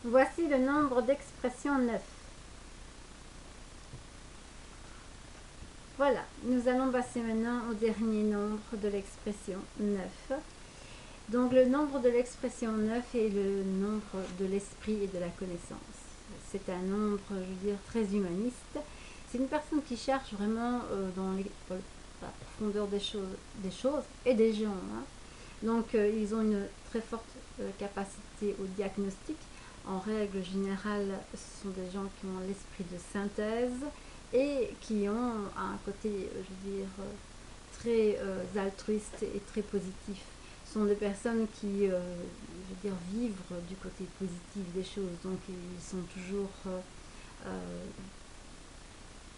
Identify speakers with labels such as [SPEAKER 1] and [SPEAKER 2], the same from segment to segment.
[SPEAKER 1] Voici le nombre d'expressions 9. Voilà, nous allons passer maintenant au dernier nombre de l'expression 9. Donc le nombre de l'expression 9 est le nombre de l'esprit et de la connaissance. C'est un nombre, je veux dire, très humaniste. C'est une personne qui cherche vraiment dans la profondeur des choses et des gens. Donc ils ont une très forte capacité au diagnostic. En règle générale, ce sont des gens qui ont l'esprit de synthèse et qui ont un côté, je veux dire, très altruiste et très positif. Ce sont des personnes qui, je veux dire, vivent du côté positif des choses. Donc ils sont toujours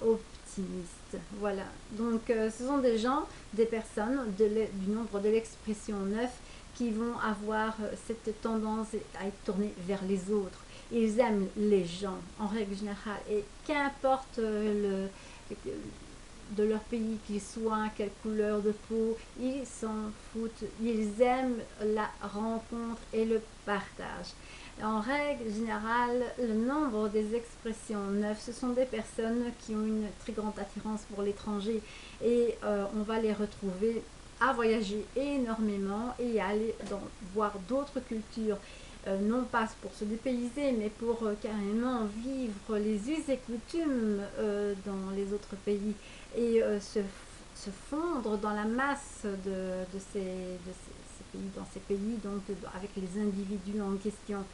[SPEAKER 1] optimistes. Voilà. Donc ce sont des gens, des personnes du nombre de l'expression 9 qui vont avoir cette tendance à être tournés vers les autres. Ils aiment les gens en règle générale et qu'importe de leur pays qu'ils soient, quelle couleur de peau, ils s'en foutent. Ils aiment la rencontre et le partage. En règle générale, le nombre des expressions 9, ce sont des personnes qui ont une très grande attirance pour l'étranger et on va les retrouver à voyager énormément et à aller voir d'autres cultures, non pas pour se dépayser, mais pour carrément vivre les us et coutumes dans les autres pays et se fondre dans la masse de ces pays, dans ces pays, donc avec les individus en question.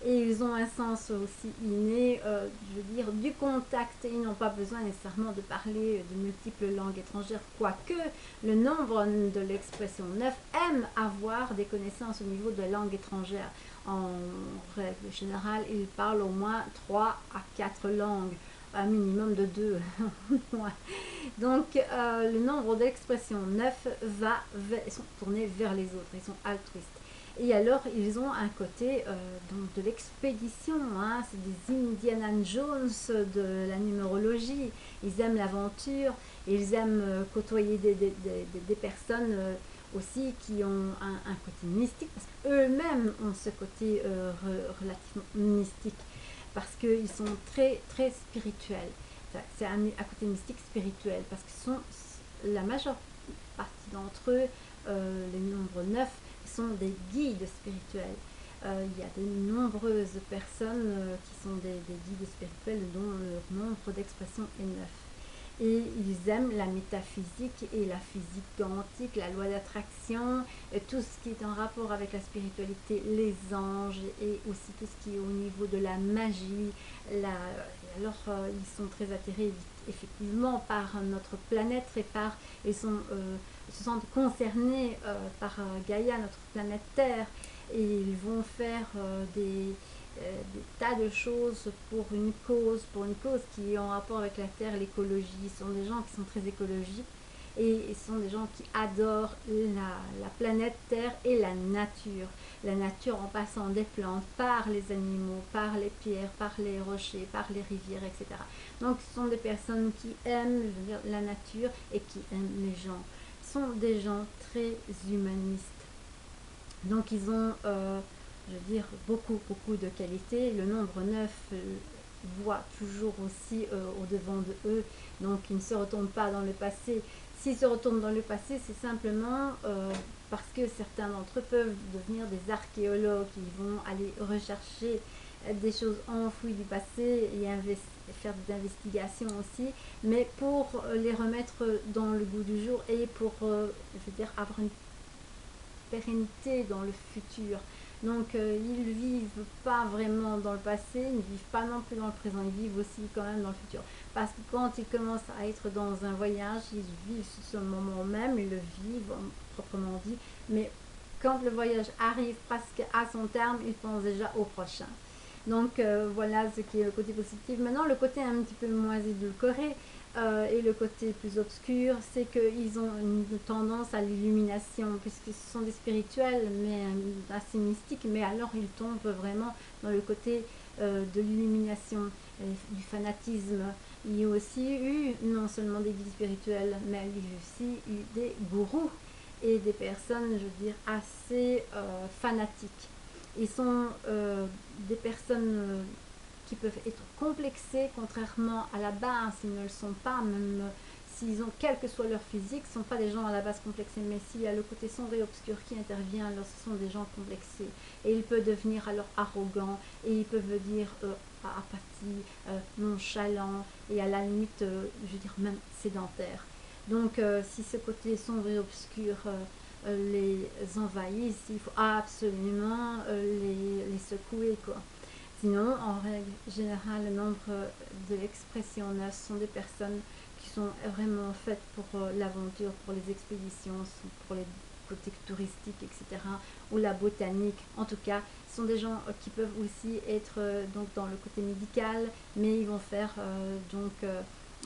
[SPEAKER 1] Et ils ont un sens aussi inné, je veux dire, du contact. Ils n'ont pas besoin nécessairement de parler de multiples langues étrangères, quoique le nombre de l'expression 9 aime avoir des connaissances au niveau de langues étrangères. En règle générale, ils parlent au moins 3 à 4 langues, un minimum de 2. Donc, le nombre d'expressions 9 ils sont tournés vers les autres, ils sont altruistes. Et alors, ils ont un côté donc de l'expédition, hein, c'est des Indiana Jones de la numérologie. Ils aiment l'aventure, ils aiment côtoyer des personnes aussi qui ont un côté mystique, parce qu'eux-mêmes ont ce côté relativement mystique, parce qu'ils sont très, très spirituels. C'est un côté mystique spirituel, parce que la majeure partie d'entre eux, les nombres 9, sont des guides spirituels. Il y a de nombreuses personnes qui sont des guides spirituels dont le nombre d'expressions est 9. Et ils aiment la métaphysique et la physique quantique, la loi d'attraction, et tout ce qui est en rapport avec la spiritualité, les anges et aussi tout ce qui est au niveau de la magie. Alors ils sont très attirés effectivement par notre planète et ils se sentent concernés par Gaïa, notre planète Terre, et ils vont faire des tas de choses pour une cause qui est en rapport avec la Terre, l'écologie. Ce sont des gens qui sont très écologiques et ce sont des gens qui adorent la planète Terre et la nature. La nature en passant des plantes, par les animaux, par les pierres, par les rochers, par les rivières, etc. Donc ce sont des personnes qui aiment, je veux dire, la nature et qui aiment les gens. Ce sont des gens très humanistes. Donc ils ont je veux dire, beaucoup de qualités. Le nombre 9 voit toujours aussi au-devant de eux, donc ils ne se retournent pas dans le passé. S'ils se retournent dans le passé, c'est simplement parce que certains d'entre eux peuvent devenir des archéologues. Ils vont aller rechercher des choses enfouies du passé et faire des investigations aussi, mais pour les remettre dans le goût du jour et pour, je veux dire, avoir une pérennité dans le futur. Donc ils ne vivent pas vraiment dans le passé, ils ne vivent pas non plus dans le présent, ils vivent aussi quand même dans le futur. Parce que quand ils commencent à être dans un voyage, ils vivent ce moment même, ils le vivent proprement dit, mais quand le voyage arrive presque à son terme, ils pensent déjà au prochain. Donc voilà ce qui est le côté positif. Maintenant, le côté un petit peu moins édulcoré et le côté plus obscur, c'est qu'ils ont une tendance à l'illumination, puisque ce sont des spirituels, mais assez mystiques, mais alors ils tombent vraiment dans le côté de l'illumination, du fanatisme. Il y a aussi eu non seulement des guides spirituels, mais il y a aussi eu des gourous et des personnes, je veux dire, assez fanatiques. Ils sont des personnes qui peuvent être complexées, contrairement à la base, ils ne le sont pas, même s'ils ont, quel que soit leur physique, ce ne sont pas des gens à la base complexés, mais s'il y a le côté sombre et obscur qui intervient, alors ce sont des gens complexés. Et ils peuvent devenir alors arrogants, et ils peuvent dire apathie, nonchalant, et à la limite, je veux dire, même sédentaire. Donc, si ce côté sombre et obscur les envahissent, il faut absolument les secouer, quoi. Sinon, en règle générale, le nombre de l'expression 9 sont des personnes qui sont vraiment faites pour l'aventure, pour les expéditions, pour les côtés touristiques, etc. Ou la botanique. En tout cas, ce sont des gens qui peuvent aussi être donc dans le côté médical, mais ils vont faire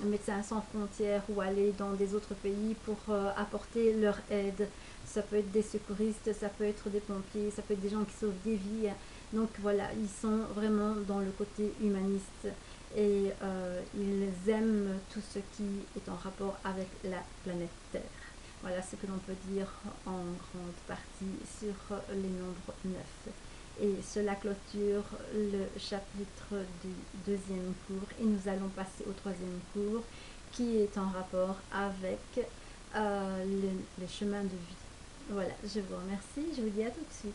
[SPEAKER 1] Médecins sans frontières ou aller dans des autres pays pour apporter leur aide. Ça peut être des secouristes, ça peut être des pompiers, ça peut être des gens qui sauvent des vies. Donc voilà, ils sont vraiment dans le côté humaniste et ils aiment tout ce qui est en rapport avec la planète Terre. Voilà ce que l'on peut dire en grande partie sur les nombres 9. Et cela clôture le chapitre du deuxième cours et nous allons passer au troisième cours qui est en rapport avec le chemin de vie. Voilà, je vous remercie, je vous dis à tout de suite.